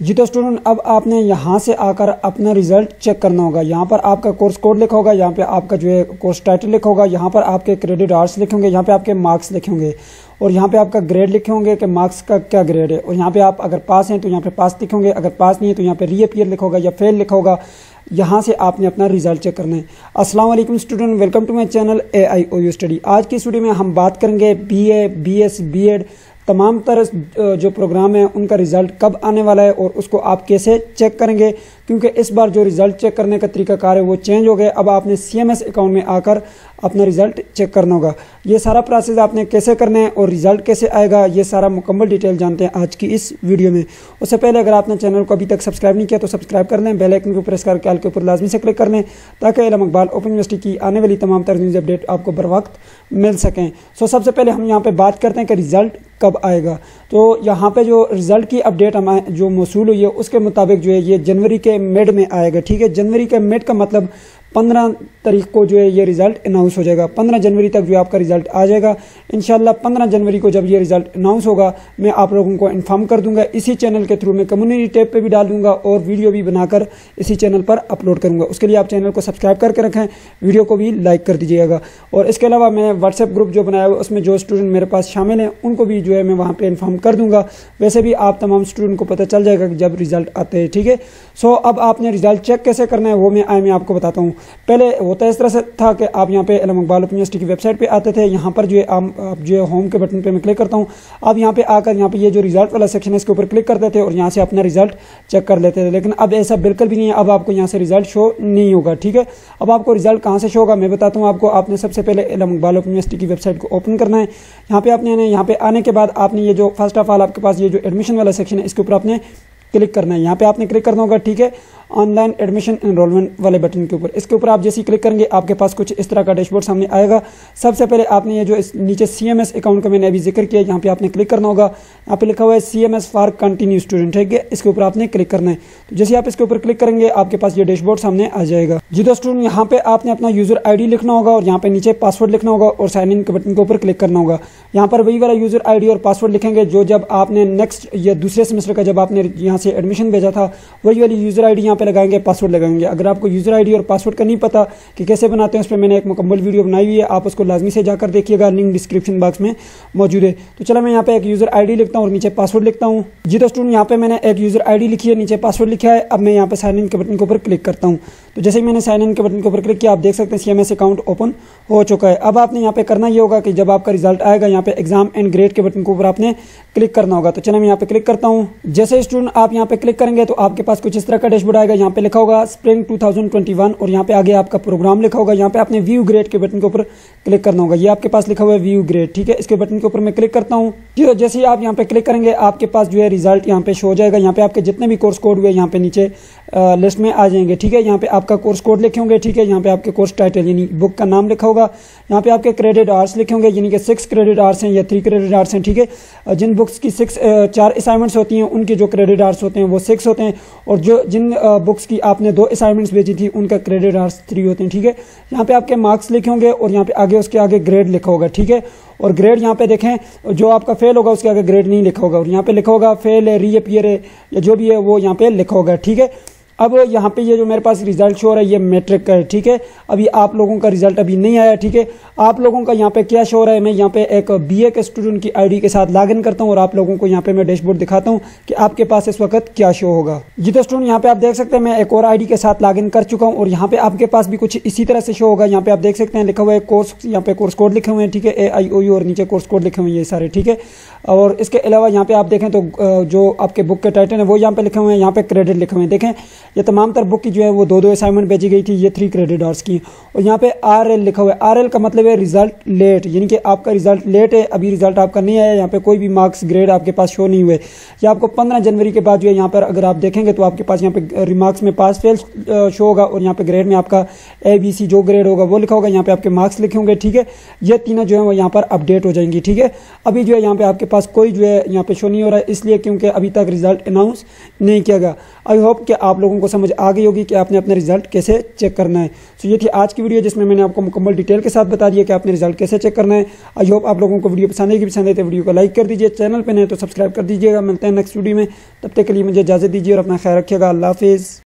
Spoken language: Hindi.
जी तो स्टूडेंट, अब आपने यहाँ से आकर अपना रिजल्ट चेक करना होगा। यहाँ पर आपका कोर्स कोड लिखा होगा, यहाँ पे आपका जो है कोर्स टाइटल लिखा होगा, यहाँ पर आपके क्रेडिट आवर्स लिखे होंगे, यहाँ पे आपके मार्क्स लिखे होंगे और यहाँ पे आपका ग्रेड लिखे होंगे कि मार्क्स का क्या ग्रेड है। और यहाँ पे आप अगर पास हैं तो यहाँ पे पास लिखे होंगे, अगर पास नहीं है तो यहाँ पे रीअपीयर लिखा होगा या फेल लिखा होगा। यहाँ से आपने अपना रिजल्ट चेक करना है। अस्सलाम वालेकुम student, welcome to my channel AIOU study. आज की इस वीडियो में हम बात करेंगे BA, BS, B.Ed तमाम तरह जो प्रोग्राम है उनका रिजल्ट कब आने वाला है और उसको आप कैसे चेक करेंगे, क्योंकि इस बार जो रिजल्ट चेक करने का तरीकाकार है वो चेंज हो गया। अब आपने CMS अकाउंट में आकर अपना रिजल्ट चेक करना होगा। ये सारा प्रोसेस आपने कैसे करना है और रिजल्ट कैसे आएगा, ये सारा मुकम्मल डिटेल जानते हैं आज की इस वीडियो में। उससे पहले अगर आपने चैनल को अभी तक सब्सक्राइब नहीं किया तो सब्सक्राइब कर लें, बेल आइकन को प्रेस करके ऑल के ऊपर लाजमी से क्लिक कर लें ताकि इल्म इकबाल ओपन यूनिवर्सिटी की आने वाली तमाम तरह न्यूज़ अपडेट आपको बर वक्त मिल सकें। सबसे पहले हम यहाँ पे बात करते हैं कि रिजल्ट कब आएगा। तो यहाँ पे जो रिजल्ट की अपडेट हमें जो मौसूल हुई है उसके मुताबिक जो है ये जनवरी के मिड में आएगा। ठीक है, जनवरी के मिड का मतलब 15 तारीख को जो है ये रिजल्ट अनाउंस हो जाएगा। 15 जनवरी तक जो आपका रिजल्ट आ जाएगा इंशाल्लाह। 15 जनवरी को जब ये रिजल्ट अनाउंस होगा मैं आप लोगों को इन्फॉर्म कर दूंगा। इसी चैनल के थ्रू मैं कम्युनिटी टैब पे भी डाल दूंगा और वीडियो भी बनाकर इसी चैनल पर अपलोड करूंगा। उसके लिए आप चैनल को सब्सक्राइब करके रखें, वीडियो को भी लाइक कर दीजिएगा। और इसके अलावा मैं व्हाट्सएप ग्रुप जो बनाया हुआ उसमें जो स्टूडेंट मेरे पास शामिल हैं उनको भी जो है मैं वहाँ पर इन्फॉर्म कर दूंगा। वैसे भी आप तमाम स्टूडेंट को पता चल जाएगा कि जब रिजल्ट आते हैं। ठीक है, अब आपने रिजल्ट चेक कैसे करना है वो मैं आपको बताता हूँ। पहले होता इस तरह से था कि आप यहाँ पे इल्म इकबाल ओपन यूनिवर्सिटी की वेबसाइट पे आते थे। यहाँ पर जो है आप जो है होम के बटन पे मैं क्लिक करता हूँ। आप यहाँ पे आकर यहाँ पे ये जो रिजल्ट वाला सेक्शन है इसके ऊपर क्लिक करते थे और यहाँ से अपना रिजल्ट चेक कर लेते थे। लेकिन अब ऐसा बिल्कुल भी नहीं है, अब आपको यहाँ से रिजल्ट शो नहीं होगा। ठीक है, अब आपको रिजल्ट कहाँ से शो होगा मैं बताता हूँ आपको। आपने सबसे पहले इल्म इकबाल ओपन यूनिवर्सिटी की वेबसाइट को ओपन करना है। यहाँ पे आपने यहाँ पे आने के बाद आपने ये जो फर्स्ट ऑफ ऑल आपके पास ये जो एडमिशन वाला सेक्शन है इसके ऊपर आपने क्लिक करना है। यहाँ पे आपने क्लिक करना होगा। ठीक है, ऑनलाइन एडमिशन एनरोलमेंट वाले बटन के ऊपर, इसके ऊपर आप जैसे ही क्लिक करेंगे आपके पास कुछ इस तरह का डैशबोर्ड सामने आएगा। सबसे पहले आपने ये जो इस नीचे CMS अकाउंट का मैंने अभी जिक्र किया, यहाँ पे आपने क्लिक करना होगा। यहाँ पे लिखा हुआ है CMS फॉर कंटिन्यू स्टूडेंट। ठीक है, इसके ऊपर आपने क्लिक करना है। तो जैसे आप इसके ऊपर क्लिक करेंगे आपके पास ये डैशबोर्ड सामने आ जाएगा। जी तो स्टूडेंट, यहाँ पे आपने अपना यूजर ID लिखना होगा और यहाँ पे नीचे पासवर्ड लिखना होगा और साइन इन के बटन के ऊपर क्लिक करना होगा। यहाँ पर वही वाला यूजर ID और पासवर्ड लिखेंगे जो जब आपने नेक्स्ट या दूसरे सेमेस्टर का जब आपने यहाँ से एडमिशन भेजा था वही वाली यूजर ID यहाँ पे लगाएंगे, पासवर्ड लगाएंगे। अगर आपको यूजर ID और पासवर्ड का नहीं पता कि कैसे बनाते हैं उस पर मैंने एक मुकम्मल वीडियो बनाई हुई है, आप उसको लाजमी से जाकर देखिएगा, लिंक डिस्क्रिप्शन बॉक्स में मौजूद है। तो चलो मैं यहाँ पे एक यूजर ID लिखता हूँ और नीचे पासवर्ड लिखता हूँ। जी तो स्टूडेंट, यहाँ पे मैंने एक यूजर ID लिखी है, नीचे पासवर्ड लिखा है। अब मैं यहाँ पे साइन इन के बटन के ऊपर क्लिक करता हूँ। तो जैसे ही मैंने साइन इन के बटन के ऊपर क्लिक किया आप देख सकते हैं CMS अकाउंट ओपन हो चुका है। अब आपने यहाँ पे करना ये होगा कि जब आपका रिजल्ट आएगा यहाँ पे एग्जाम एंड ग्रेड के बटन के ऊपर आपने क्लिक करना होगा। तो चलो मैं यहाँ पे क्लिक करता हूँ। जैसे स्टूडेंट आप यहाँ पे क्लिक करेंगे तो आपके पास कुछ इस तरह का डैशबोर्ड आएगा। यहाँ पे लिखा होगा स्प्रिंग 2021 और यहाँ पे आगे आपका प्रोग्राम लिखा होगा। यहाँ पे आपने व्यू ग्रेड के बटन के ऊपर क्लिक करना होगा। ये आपके पास लिखा हुआ है व्यू ग्रेड। ठीक है, इसके बटन के ऊपर मैं क्लिक करता हूँ। जैसे ही आप यहाँ पे क्लिक करेंगे आपके पास जो है रिजल्ट यहाँ पे शो हो जाएगा। यहाँ पे आपके जितने भी कोर्स कोड हुए यहाँ पे नीचे लिस्ट में आ जाएंगे। ठीक है, यहाँ पे आपका कोर्स कोड लिखे होंगे। ठीक है, यहाँ पे आपके कोर्स टाइटल यानी बुक का नाम लिखा होगा। यहाँ पे आपके क्रेडिट आवर्स लिखे होंगे यानी कि 6 क्रेडिट आवर्स हैं या 3 क्रेडिट आवर्स हैं। ठीक है, जिन बुक्स की 4 असाइनमेंट्स होती हैं उनके जो क्रेडिट आवर्स होते हैं वो 6 होते हैं और जिन बुक्स की आपने 2 असाइनमेंट्स भेजी थी उनका क्रेडिट आवर्स 3 होते हैं। ठीक है, यहाँ पे आपके मार्क्स लिखे होंगे और यहाँ पे आगे उसके आगे ग्रेड लिखा होगा। ठीक है, और ग्रेड यहाँ पे देखें जो आपका फेल होगा उसके आगे ग्रेड नहीं लिखा होगा और यहाँ पे लिखा होगा फेल है, रीअपीयर है या जो भी है वो यहाँ पे लिखा होगा। ठीक है, अब यहाँ पे ये जो मेरे पास रिजल्ट शो हो रहा है ये मैट्रिक का है। ठीक है, अभी आप लोगों का रिजल्ट अभी नहीं आया। ठीक है, आप लोगों का यहाँ पे क्या शो हो रहा है, मैं यहाँ पे एक BA के स्टूडेंट की ID के साथ लॉग इन करता हूँ और आप लोगों को यहाँ पे मैं डैशबोर्ड दिखाता हूँ कि आपके पास इस वक्त क्या शो होगा। जी तो स्टूडेंट, यहाँ पे आप देख सकते हैं मैं एक और ID के साथ लॉग इन कर चुका हूँ और यहाँ पे आपके पास भी कुछ इसी तरह से शो होगा। यहाँ पे आप देख सकते हैं लिखा हुआ है कोर्स, यहाँ पे कोर्स कोड लिखे हुए हैं। ठीक है, AIOU और नीचे कोर्स कोड लिखे हुए हैं ये सारे। ठीक है, और इसके अलावा यहाँ पे आप देखें तो जो आपके बुक के टाइटल है वो यहाँ पे लिखे हुए हैं, यहाँ पे क्रेडिट लिखे हुए हैं। देखें ये तमाम तर बुक की जो है वो 2 असाइनमेंट भेजी गई थी, ये 3 क्रेडिट आवर्स की। और यहाँ पे RL लिखा हुआ है। RL का मतलब है रिजल्ट लेट, यानी कि आपका रिजल्ट लेट है, अभी रिजल्ट आपका नहीं आया। यहाँ पे कोई भी मार्क्स ग्रेड आपके पास शो नहीं हुए। ये आपको 15 जनवरी के बाद जो है यहाँ पर अगर आप देखेंगे तो आपके पास यहाँ पे रिमार्क्स में पास फेल शो होगा और यहाँ पे ग्रेड में आपका ABC जो ग्रेड होगा वो लिखा होगा। यहाँ पे आपके मार्क्स लिखे होंगे। ठीक है, ये तीनों जो है वो यहाँ पर अपडेट हो जाएंगी। ठीक है, अभी जो है यहाँ पे आपके पास कोई जो है यहाँ पे शो नहीं हो रहा है, इसलिए क्योंकि अभी तक रिजल्ट अनाउंस नहीं किया गया। आई होप कि आप लोगों को समझ आ गई होगी कि आपने अपना रिजल्ट कैसे चेक करना है। तो ये थी आज की वीडियो जिसमें मैंने आपको मुकम्मल डिटेल के साथ बता दिया कि आपने रिजल्ट कैसे चेक करना है। आई होप आप लोगों को वीडियो पसंद आएगी, पसंद आए तो वीडियो को लाइक कर दीजिए, चैनल पे नहीं तो सब्सक्राइब कर दीजिएगा। मिलते हैं नेक्स्ट वीडियो में, तब तक के लिए मुझे इजाज़त दीजिए और अपना ख्याल रखिएगा। अल्लाह हाफिज़।